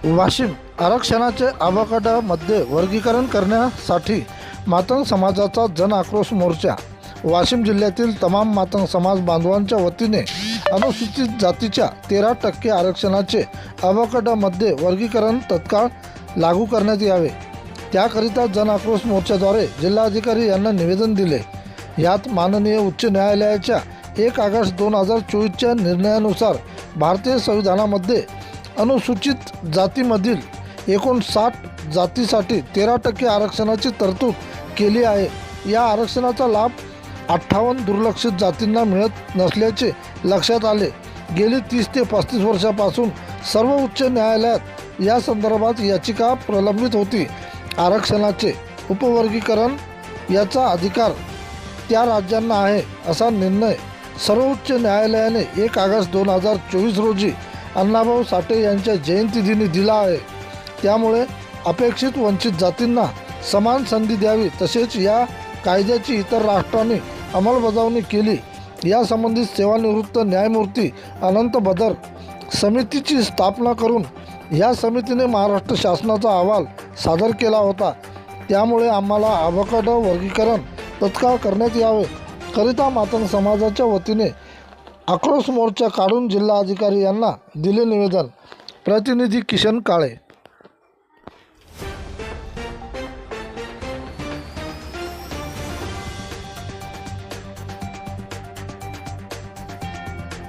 वाशिम आरक्षणाचे अबकाटामध्ये वर्गीकरण करण्यासाठी मातंग समाजाचा जन आक्रोश मोर्चा। वाशिम जिल्ह्यातील तमाम मातंग समाज बांधवांच्या वतीने अनुसूचित जातीच्या 13% आरक्षणाचे अबकाटामध्ये वर्गीकरण तत्काळ लागू करण्यात यावे, त्याकरिता जन आक्रोश मोर्चाद्वारे जिल्हाधिकारी यांना निवेदन दिले। यात माननीय उच्च न्यायालयाच्या 1 ऑगस्ट 2024च्या निर्णयानुसार भारतीय संविधानामध्ये अनुसूचित जातीमधील 59 जातीसाठी 13% आरक्षणाची तरतूद केली आहे। या आरक्षणाचा लाभ 58 दुर्लक्षित जातींना मिळत नसल्याचे लक्षात आले। गेली 30 ते 35 वर्षापासून सर्व उच्च न्यायालयात या संदर्भात याचिका प्रलंबित होती। आरक्षणाचे उपवर्गीकरण याचा अधिकार त्या राज्यांना आहे असा निर्णय सर्वोच्च न्यायालयाने 1 ऑगस्ट 2024 रोजी अण्णाभाऊ साठे यांच्या जयंतीदिनी दिला आहे। त्यामुळे अपेक्षित वंचित जातींना समान संधी द्यावी, तसेच या कायद्याची इतर राष्ट्रांनी अंमलबजावणी केली यासंबंधी सेवानिवृत्त न्यायमूर्ती अनंत बदर समितीची स्थापना करून या समितीने महाराष्ट्र शासनाचा अहवाल सादर केला होता। त्यामुळे आम्हाला अबकाटा वर्गीकरण तत्काळ करण्यात यावे करिता मातंग समाजाच्या वतीने आक्रोश मोर्चा काढून जिल्हाधिकारी यांना दिले निवेदन। प्रतिनिधी किशन काळे।